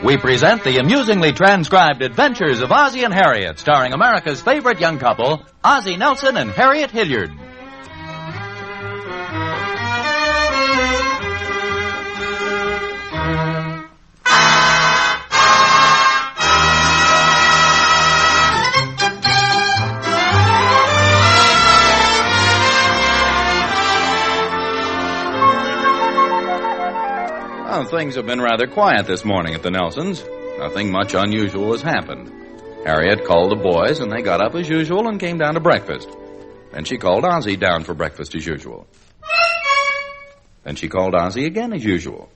we present the amusingly transcribed adventures of Ozzie and Harriet, starring America's favorite young couple, Ozzie Nelson and Harriet Hilliard. Well, things have been rather quiet this morning at the Nelsons. Nothing much unusual has happened. Harriet called the boys, and they got up as usual and came down to breakfast. Then she called Ozzie down for breakfast as usual. Then she called Ozzie again as usual.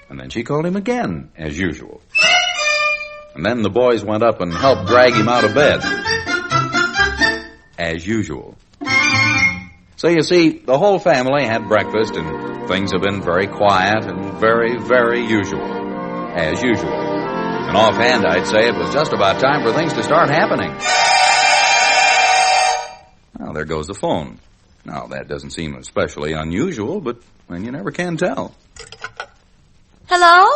And then she called him again as usual. And then the boys went up and helped drag him out of bed. As usual. So you see, the whole family had breakfast, and things have been very quiet and very, very usual. As usual. And offhand, I'd say it was just about time for things to start happening. Well, there goes the phone. Now, that doesn't seem especially unusual, but well, you never can tell. Hello?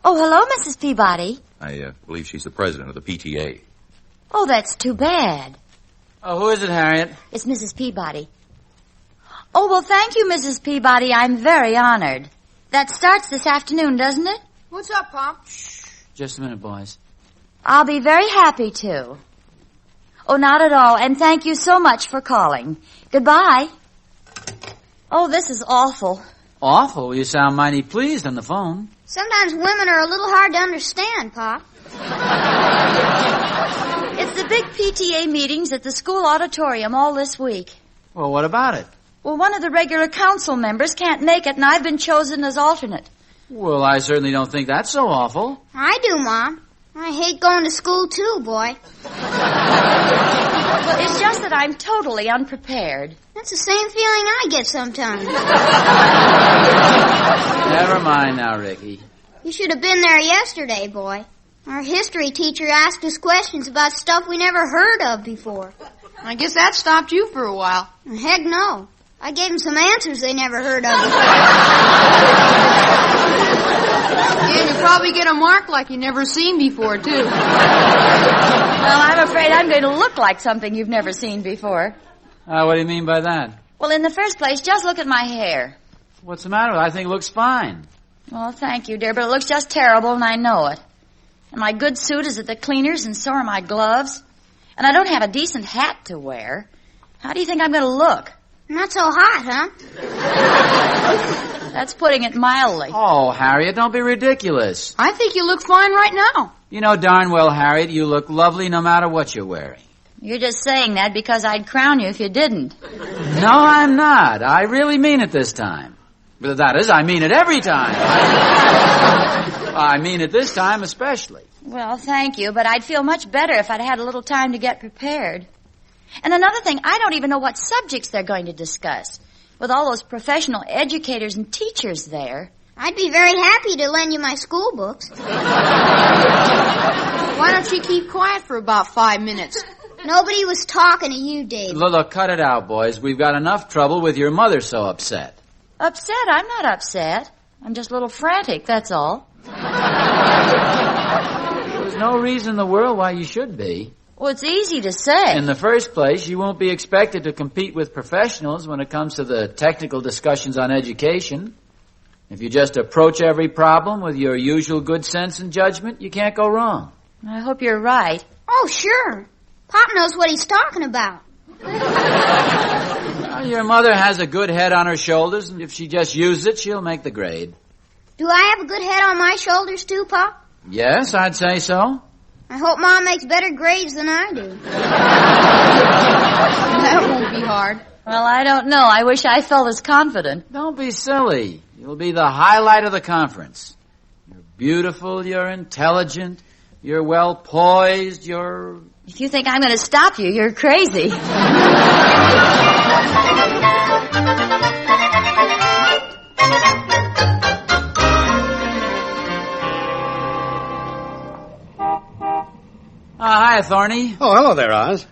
Oh, hello, Mrs. Peabody. I believe she's the president of the PTA. Oh, that's too bad. Oh, who is it, Harriet? It's Mrs. Peabody. Oh, well, thank you, Mrs. Peabody. I'm very honored. That starts this afternoon, doesn't it? What's up, Pop? Shh. Just a minute, boys. I'll be very happy to. Oh, not at all, and thank you so much for calling. Goodbye. Oh, this is awful. Awful? You sound mighty pleased on the phone. Sometimes women are a little hard to understand, Pop. It's the big PTA meetings at the school auditorium all this week. Well, what about it? Well, one of the regular council members can't make it, and I've been chosen as alternate. Well, I certainly don't think that's so awful. I do, Mom. I hate going to school, too, boy. Well, it's just that I'm totally unprepared. That's the same feeling I get sometimes. Never mind now, Ricky. You should have been there yesterday, boy. Our history teacher asked us questions about stuff we never heard of before. I guess that stopped you for a while. Heck no. I gave them some answers they never heard of before. And you probably get a mark like you never seen before, too. Well, I'm afraid I'm going to look like something you've never seen before. What do you mean by that? Well, in the first place, just look at my hair. What's the matter? I think it looks fine. Well, thank you, dear, but it looks just terrible, and I know it. And my good suit is at the cleaners, and so are my gloves. And I don't have a decent hat to wear. How do you think I'm going to look? Not so hot, huh? That's putting it mildly. Oh, Harriet, don't be ridiculous. I think you look fine right now. You know darn well, Harriet, you look lovely no matter what you're wearing. You're just saying that because I'd crown you if you didn't. No, I'm not. I really mean it this time. But that is, I mean it every time. I mean it this time especially. Well, thank you, but I'd feel much better if I'd had a little time to get prepared. And another thing, I don't even know what subjects they're going to discuss. With all those professional educators and teachers there. I'd be very happy to lend you my school books. Why don't you keep quiet for about 5 minutes? Nobody was talking to you, Dave. Look, cut it out, boys. We've got enough trouble with your mother so upset. Upset? I'm not upset. I'm just a little frantic, that's all. There's no reason in the world why you should be. Well, it's easy to say. In the first place, you won't be expected to compete with professionals when it comes to the technical discussions on education. If you just approach every problem with your usual good sense and judgment, you can't go wrong. I hope you're right. Oh, sure. Pop knows what he's talking about. Well, your mother has a good head on her shoulders, and if she just uses it, she'll make the grade. Do I have a good head on my shoulders, too, Pop? Yes, I'd say so. I hope Mom makes better grades than I do. That won't be hard. Well, I don't know. I wish I felt as confident. Don't be silly. You'll be the highlight of the conference. You're beautiful, you're intelligent, you're well poised, you're... If you think I'm going to stop you, you're crazy. Hi, Thorny. Oh, hello there, Oz.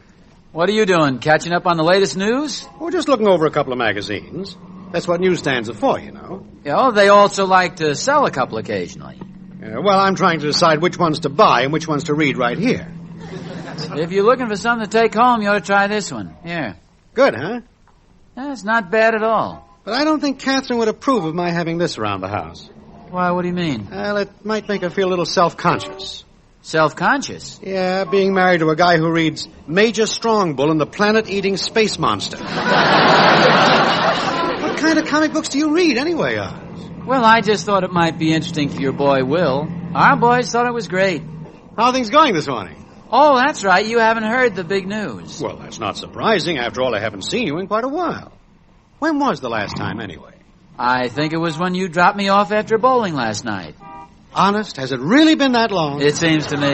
What are you doing, catching up on the latest news? We're just looking over a couple of magazines. That's what newsstands are for, you know. They also like to sell a couple occasionally. Well, I'm trying to decide which ones to buy and which ones to read right here. If you're looking for something to take home, you ought to try this one. Here. Good, huh? It's not bad at all. But I don't think Catherine would approve of my having this around the house. Why, what do you mean? Well, it might make her feel a little self-conscious. Self-conscious? Yeah, being married to a guy who reads Major Strongbull and the Planet-Eating Space Monster. What kind of comic books do you read anyway, Oz? Well, I just thought it might be interesting for your boy, Will. Our boys thought it was great. How are things going this morning? Oh, that's right. You haven't heard the big news. Well, that's not surprising. After all, I haven't seen you in quite a while. When was the last time, anyway? I think it was when you dropped me off after bowling last night. Honest? Has it really been that long? It seems to me.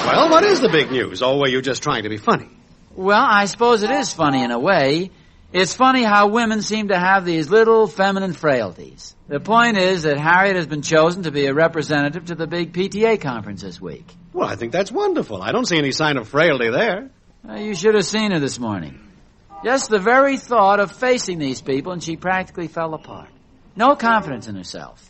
Well, what is the big news? Or were you just trying to be funny? Well, I suppose it is funny in a way. It's funny how women seem to have these little feminine frailties. The point is that Harriet has been chosen to be a representative to the big PTA conference this week. Well, I think that's wonderful. I don't see any sign of frailty there. You should have seen her this morning. Just the very thought of facing these people, and she practically fell apart. No confidence in herself.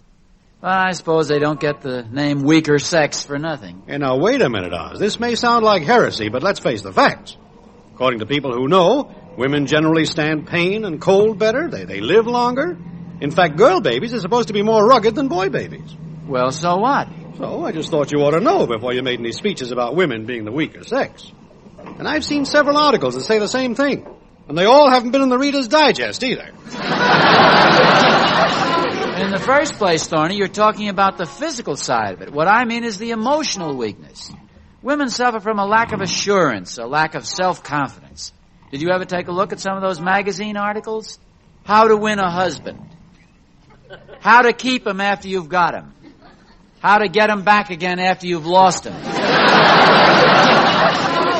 Well, I suppose they don't get the name weaker sex for nothing. Hey, now, wait a minute, Oz. This may sound like heresy, but let's face the facts. According to people who know, women generally stand pain and cold better. They live longer. In fact, girl babies are supposed to be more rugged than boy babies. Well, so what? So I just thought you ought to know before you made any speeches about women being the weaker sex. And I've seen several articles that say the same thing. And they all haven't been in the Reader's Digest either. In the first place, Thorny, you're talking about the physical side of it. What I mean is the emotional weakness. Women suffer from a lack of assurance, a lack of self-confidence. Did you ever take a look at some of those magazine articles? How to win a husband. How to keep him after you've got him. How to get him back again after you've lost him. All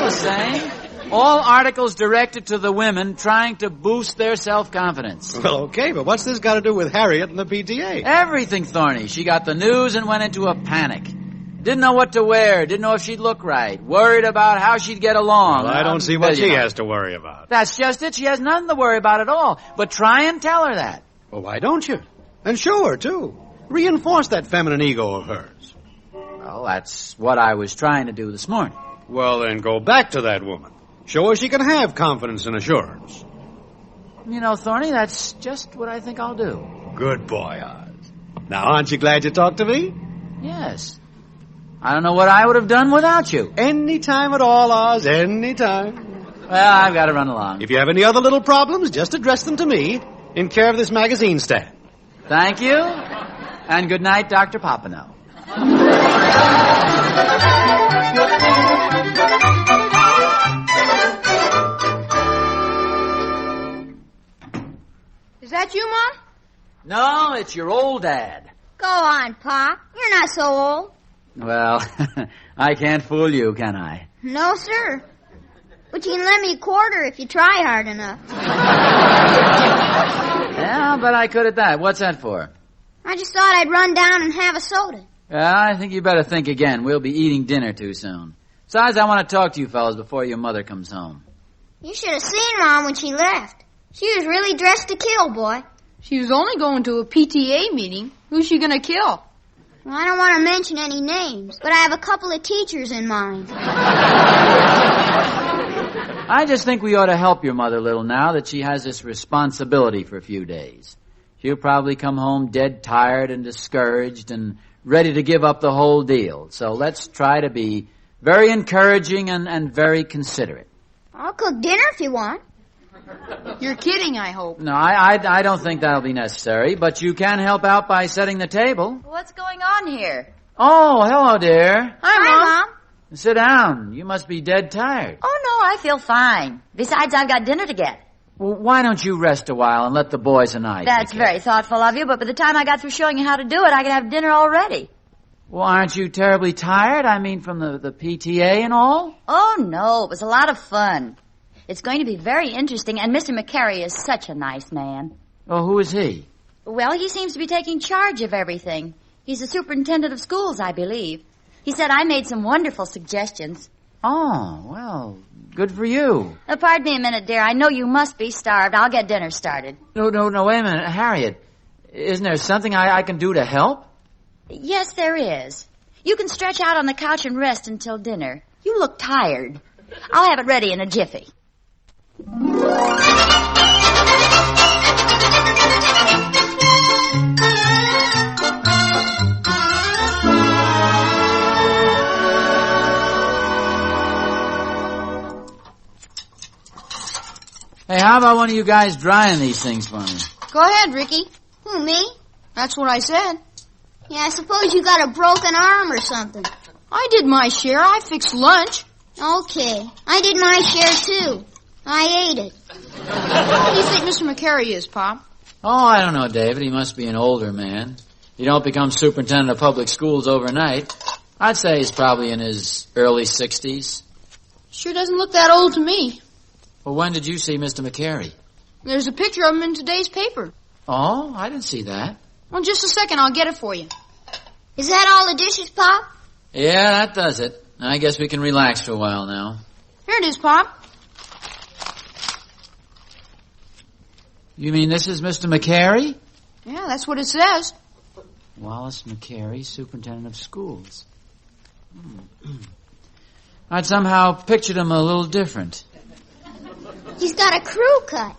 the same. All articles directed to the women trying to boost their self-confidence. Well, okay, but what's this got to do with Harriet and the PTA? Everything, Thorny. She got the news and went into a panic. Didn't know what to wear. Didn't know if she'd look right. Worried about how she'd get along. Well, I don't see what she has to worry about. That's just it. She has nothing to worry about at all. But try and tell her that. Well, why don't you? And show her, too. Reinforce that feminine ego of hers. Well, that's what I was trying to do this morning. Well, then go back to that woman. Show her she can have confidence and assurance. You know, Thorny, that's just what I think I'll do. Good boy, Oz. Now, aren't you glad you talked to me? Yes. I don't know what I would have done without you. Any time at all, Oz, any time. Well, I've got to run along. If you have any other little problems, just address them to me in care of this magazine stand. Thank you. And good night, Dr. Popenow. Is that you, Mom? No, it's your old dad. Go on, Pa. You're not so old. Well, I can't fool you, can I? No, sir. But you can lend me a quarter if you try hard enough. Yeah, but I could at that. What's that for? I just thought I'd run down and have a soda. I think you better think again. We'll be eating dinner too soon. Besides, I want to talk to you fellas before your mother comes home. You should have seen Mom when she left. She was really dressed to kill, boy. She was only going to a PTA meeting. Who's she gonna kill? Well, I don't want to mention any names, but I have a couple of teachers in mind. I just think we ought to help your mother a little now that she has this responsibility for a few days. She'll probably come home dead tired and discouraged and ready to give up the whole deal. So let's try to be very encouraging and very considerate. I'll cook dinner if you want. You're kidding, I hope. No, I don't think that'll be necessary, but you can help out by setting the table. What's going on here? Oh, hello, dear. Hi, Mom. Sit down. You must be dead tired. Oh, no, I feel fine. Besides, I've got dinner to get. Well, why don't you rest a while and let the boys and I That's take care? very thoughtful of you, but by the time I got through showing you how to do it, I could have dinner already. Well, aren't you terribly tired? I mean, from the PTA and all? Oh, no, it was a lot of fun. It's going to be very interesting, and Mr. McCary is such a nice man. Oh, who is he? Well, he seems to be taking charge of everything. He's the superintendent of schools, I believe. He said I made some wonderful suggestions. Oh, well, good for you. Pardon me a minute, dear. I know you must be starved. I'll get dinner started. No, wait a minute. Harriet, isn't there something I can do to help? Yes, there is. You can stretch out on the couch and rest until dinner. You look tired. I'll have it ready in a jiffy. Hey, how about one of you guys drying these things for me? Go ahead, Ricky. Who, me? That's what I said. Yeah, I suppose you got a broken arm or something. I did my share. I fixed lunch. Okay. I did my share, too. I ate it. How do you think Mr. McCary is, Pop? Oh, I don't know, David. He must be an older man. You don't become superintendent of public schools overnight. I'd say he's probably in his early 60s. Sure doesn't look that old to me. Well, when did you see Mr. McCary? There's a picture of him in today's paper. Oh, I didn't see that. Well, just a second. I'll get it for you. Is that all the dishes, Pop? Yeah, that does it. I guess we can relax for a while now. Here it is, Pop. You mean this is Mr. McCary? Yeah, that's what it says. Wallace McCary, superintendent of schools. I'd somehow pictured him a little different. He's got a crew cut.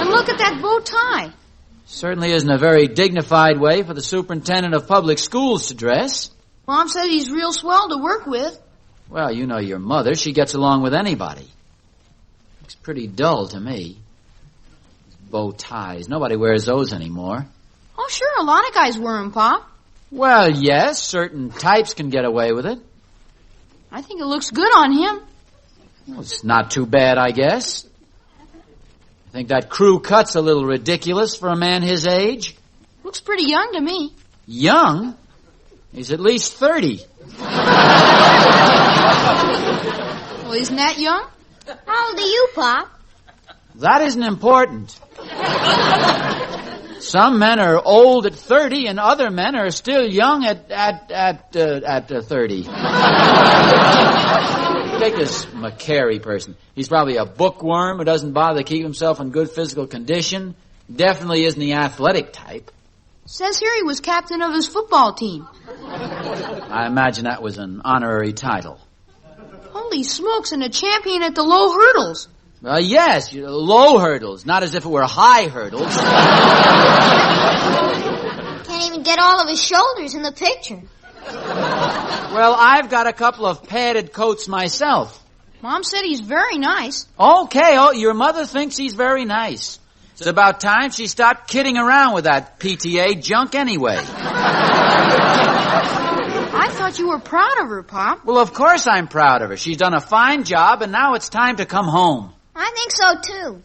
And look at that bow tie. Certainly isn't a very dignified way for the superintendent of public schools to dress. Mom said he's real swell to work with. Well, you know your mother. She gets along with anybody. Looks pretty dull to me. Bow ties. Nobody wears those anymore. Oh, sure, a lot of guys wear them, Pop. Well, yes, certain types can get away with it. I think it looks good on him. Well, it's not too bad, I guess. I think that crew cut's a little ridiculous for a man his age. Looks pretty young to me. Young? He's at least 30. Well, isn't that young? How old are you, Pop? That isn't important. Some men are old at 30, and other men are still young at 30. Take this McCary person. He's probably a bookworm who doesn't bother to keep himself in good physical condition. Definitely isn't the athletic type. Says here he was captain of his football team. I imagine that was an honorary title. Holy smokes, and a champion at the low hurdles. Yes, low hurdles, not as if it were high hurdles. Can't even get all of his shoulders in the picture. Well, I've got a couple of padded coats myself. Mom said he's very nice. Okay, your mother thinks he's very nice. It's about time she stopped kidding around with that PTA junk anyway. I thought you were proud of her, Pop. Well, of course I'm proud of her. She's done a fine job, and now it's time to come home. I think so, too.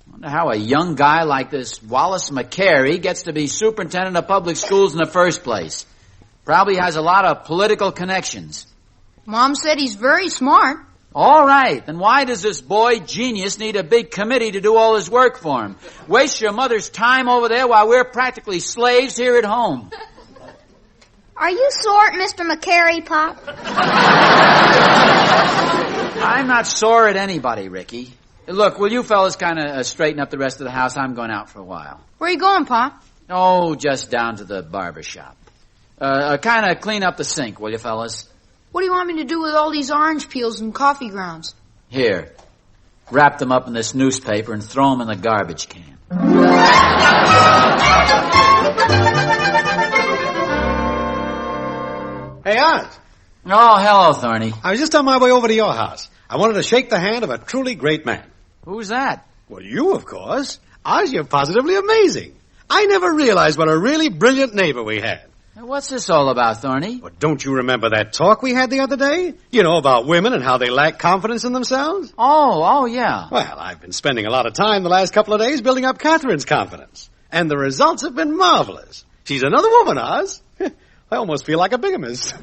I wonder how a young guy like this Wallace McCary gets to be superintendent of public schools in the first place. Probably has a lot of political connections. Mom said he's very smart. All right, then why does this boy genius need a big committee to do all his work for him? Waste your mother's time over there while we're practically slaves here at home. Are you sore at Mr. McCary, Pop? I'm not sore at anybody, Ricky. Look, will you fellas kind of straighten up the rest of the house? I'm going out for a while. Where are you going, Pop? Oh, just down to the barber shop. Kind of clean up the sink, will you fellas? What do you want me to do with all these orange peels and coffee grounds? Here. Wrap them up in this newspaper and throw them in the garbage can. Hey, Oz. Oh, hello, Thorny. I was just on my way over to your house. I wanted to shake the hand of a truly great man. Who's that? Well, you, of course. Oz, you're positively amazing. I never realized what a really brilliant neighbor we had. What's this all about, Thorny? Well, don't you remember that talk we had the other day? You know, about women and how they lack confidence in themselves? Oh, yeah. Well, I've been spending a lot of time the last couple of days building up Catherine's confidence. And the results have been marvelous. She's another woman, Oz. I almost feel like a bigamist. I'm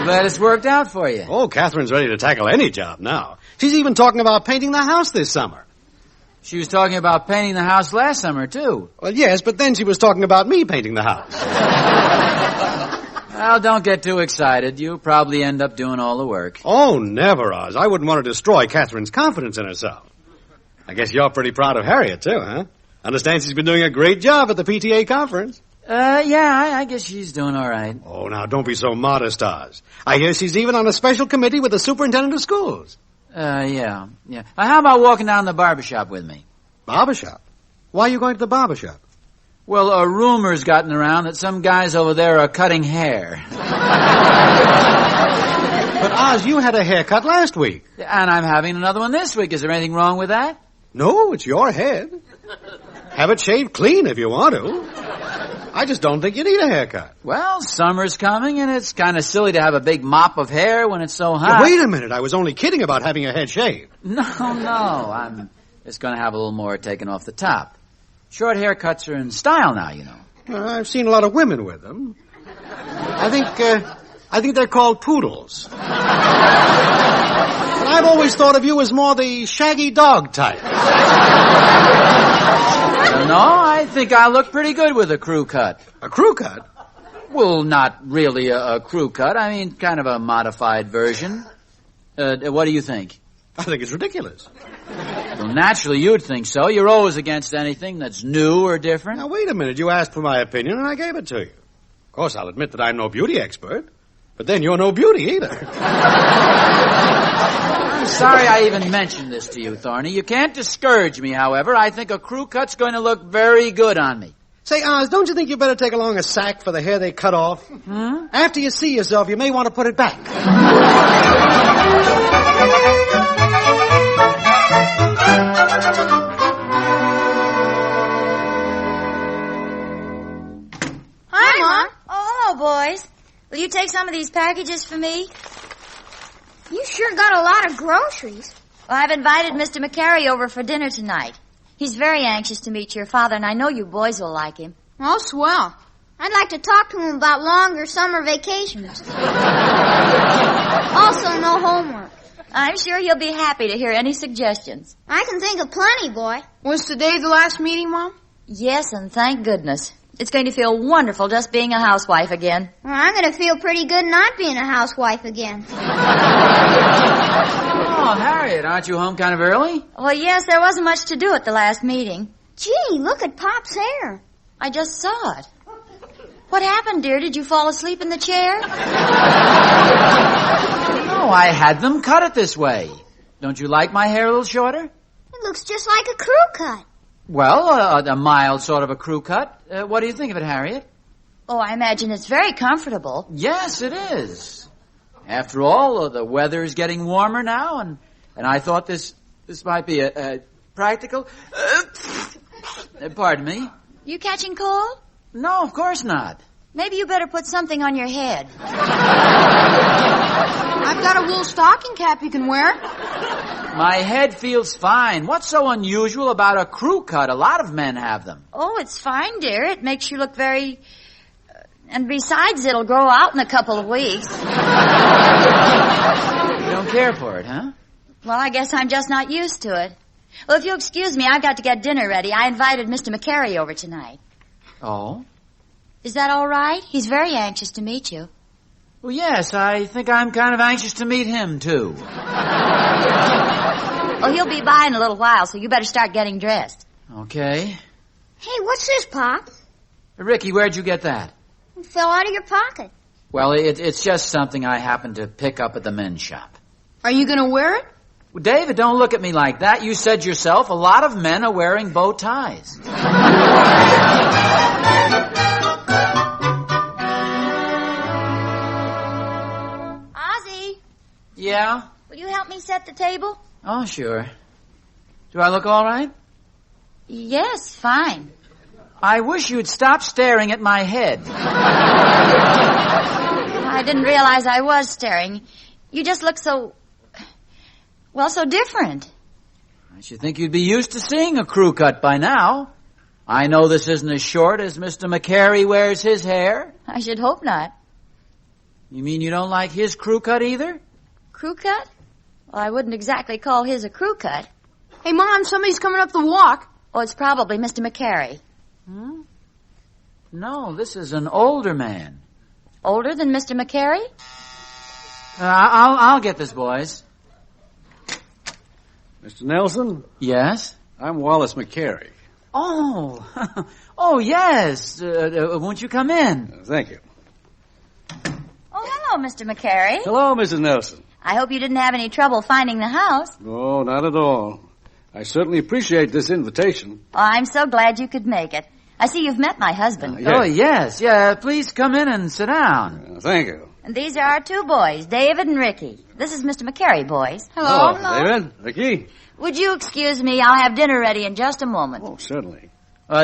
glad it's worked out for you. Oh, Catherine's ready to tackle any job now. She's even talking about painting the house this summer. She was talking about painting the house last summer, too. Well, yes, but then she was talking about me painting the house. Well, don't get too excited. You'll probably end up doing all the work. Oh, never, Oz. I wouldn't want to destroy Catherine's confidence in herself. I guess you're pretty proud of Harriet, too, huh? Understand she's been doing a great job at the PTA conference. Yeah, I guess she's doing all right. Oh, now, don't be so modest, Oz. I hear she's even on a special committee with the superintendent of schools. Yeah. How about walking down to the barbershop with me? Barbershop? Why are you going to the barbershop? Well, a rumor's gotten around that some guys over there are cutting hair. But, Oz, you had a haircut last week. And I'm having another one this week. Is there anything wrong with that? No, it's your head. Have it shaved clean if you want to. I just don't think you need a haircut. Well, summer's coming, and it's kind of silly to have a big mop of hair when it's so hot. Yeah, wait a minute. I was only kidding about having your head shaved. No. I'm just going to have a little more taken off the top. Short haircuts are in style now, you know. Well, I've seen a lot of women with them. I think they're called poodles. But I've always thought of you as more the shaggy dog type. No, I think I look pretty good with a crew cut. A crew cut? Well, not really a crew cut. I mean, kind of a modified version. What do you think? I think it's ridiculous. Well, naturally, you'd think so. You're always against anything that's new or different. Now, wait a minute. You asked for my opinion, and I gave it to you. Of course, I'll admit that I'm no beauty expert, but then you're no beauty either. I'm sorry I even mentioned this to you, Thorny. You can't discourage me, however. I think a crew cut's going to look very good on me. Say, Oz, don't you think you better take along a sack for the hair they cut off? After you see yourself, you may want to put it back. Hi, Mom. Oh, hello, boys. Will you take some of these packages for me? You sure got a lot of groceries. Well, I've invited Mr. McCary over for dinner tonight. He's very anxious to meet your father, and I know you boys will like him. Oh, swell. I'd like to talk to him about longer summer vacations. Also, no homework. I'm sure he'll be happy to hear any suggestions. I can think of plenty, boy. Was today the last meeting, Mom? Yes, and thank goodness. It's going to feel wonderful just being a housewife again. Well, I'm going to feel pretty good not being a housewife again. Oh, Harriet, aren't you home kind of early? Well, yes, there wasn't much to do at the last meeting. Gee, look at Pop's hair. I just saw it. What happened, dear? Did you fall asleep in the chair? No, I had them cut it this way. Don't you like my hair a little shorter? It looks just like a crew cut. Well, a mild sort of a crew cut. What do you think of it, Harriet? Oh, I imagine it's very comfortable. Yes, it is. After all, the weather is getting warmer now, and I thought this might be a practical... pardon me? You catching cold? No, of course not. Maybe you better put something on your head. I've got a wool stocking cap you can wear. My head feels fine. What's so unusual about a crew cut? A lot of men have them. Oh, it's fine, dear. It makes you look very... and besides, it'll grow out in a couple of weeks. You don't care for it, huh? Well, I guess I'm just not used to it. Well, if you'll excuse me, I've got to get dinner ready. I invited Mr. McCary over tonight. Oh? Is that all right? He's very anxious to meet you. Well, yes, I think I'm kind of anxious to meet him, too. Oh, he'll be by in a little while, so you better start getting dressed. Okay. Hey, what's this, Pop? Ricky, where'd you get that? It fell out of your pocket. Well, it's just something I happened to pick up at the men's shop. Are you going to wear it? Well, David, don't look at me like that. You said yourself a lot of men are wearing bow ties. Ozzie, Yeah? will you help me set the table? Oh, sure. Do I look all right? Yes, fine. I wish you'd stop staring at my head. I didn't realize I was staring. You just look so... well, so different. I should think you'd be used to seeing a crew cut by now. I know this isn't as short as Mr. McCary wears his hair. I should hope not. You mean you don't like his crew cut either? Crew cut? Well, I wouldn't exactly call his a crew cut. Hey, Mom, somebody's coming up the walk. Oh, it's probably Mr. McCary. Hmm? No, this is an older man. Older than Mr. McCary? I'll get this, boys. Mr. Nelson? Yes? I'm Wallace McCary. Oh, oh, yes. Won't you come in? Thank you. Oh, hello, Mr. McCary. Hello, Mrs. Nelson. I hope you didn't have any trouble finding the house. No, not at all. I certainly appreciate this invitation. Oh, I'm so glad you could make it. I see you've met my husband. Yes. Oh, yes. Yeah, please come in and sit down. Thank you. And these are our two boys, David and Ricky. This is Mr. McCary, boys. Hello. David. Ricky. Would you excuse me? I'll have dinner ready in just a moment. Oh, certainly.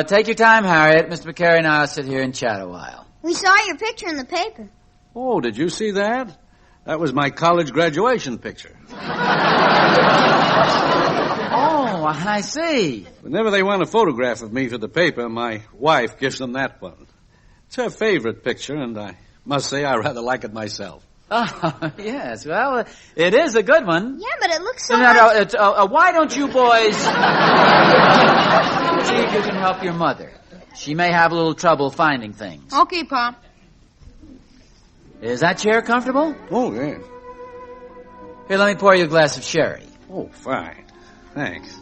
Take your time, Harriet. Mr. McCary and I'll sit here and chat a while. We saw your picture in the paper. Oh, did you see that? That was my college graduation picture. Oh, I see. Whenever they want a photograph of me for the paper, my wife gives them that one. It's her favorite picture, and I must say I rather like it myself. Oh, yes. Well, it is a good one. Yeah, but it looks so Why don't you boys see if you can help your mother? She may have a little trouble finding things. Okay, Pop. Is that chair comfortable? Oh, yes. Here, let me pour you a glass of sherry. Oh, fine. Thanks.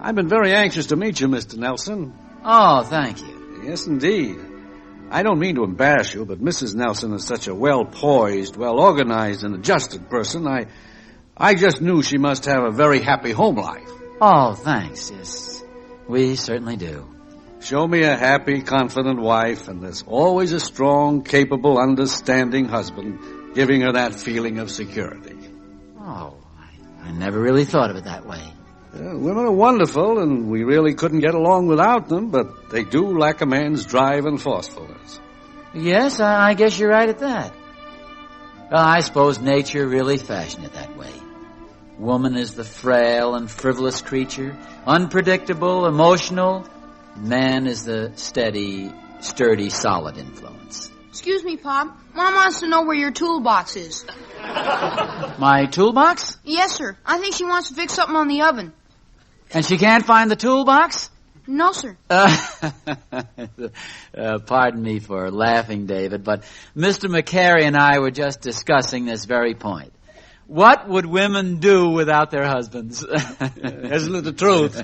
I've been very anxious to meet you, Mr. Nelson. Oh, thank you. Yes, indeed. I don't mean to embarrass you, but Mrs. Nelson is such a well-poised, well-organized, and adjusted person. I just knew she must have a very happy home life. Oh, thanks. Yes, we certainly do. Show me a happy, confident wife, and there's always a strong, capable, understanding husband giving her that feeling of security. Oh, I never really thought of it that way. Women are wonderful, and we really couldn't get along without them, but they do lack a man's drive and forcefulness. Yes, I guess you're right at that. Well, I suppose nature really fashioned it that way. Woman is the frail and frivolous creature, unpredictable, emotional. Man is the steady, sturdy, solid influence. Excuse me, Pop. Mom wants to know where your toolbox is. My toolbox? Yes, sir. I think she wants to fix something on the oven. And she can't find the toolbox? No, sir. Pardon me for laughing, David, but Mr. McCary and I were just discussing this very point. What would women do without their husbands? Isn't it the truth?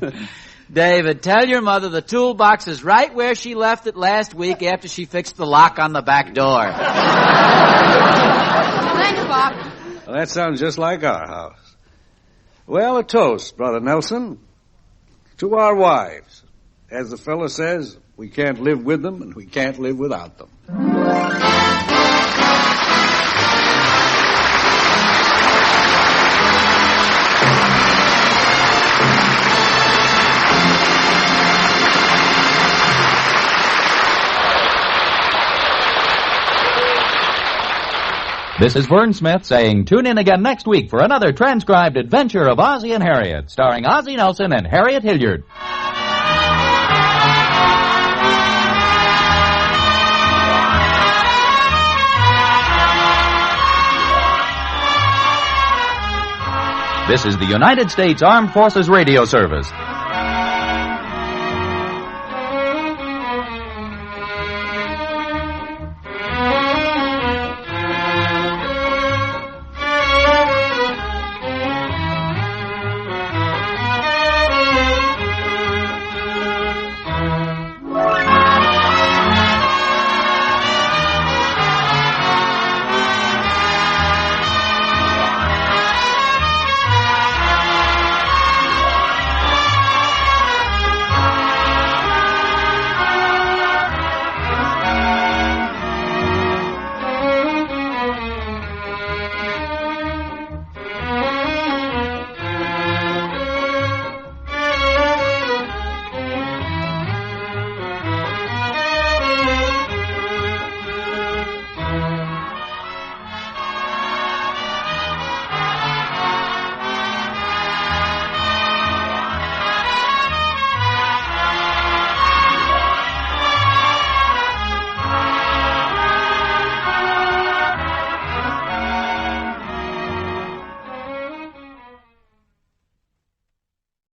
David, tell your mother the toolbox is right where she left it last week after she fixed the lock on the back door. Thanks, Pop. Well, that sounds just like our house. Well, a toast, Brother Nelson. To our wives. As the fellow says, we can't live with them and we can't live without them. This is Vern Smith saying tune in again next week for another transcribed adventure of Ozzie and Harriet, starring Ozzie Nelson and Harriet Hilliard. This is the United States Armed Forces Radio Service.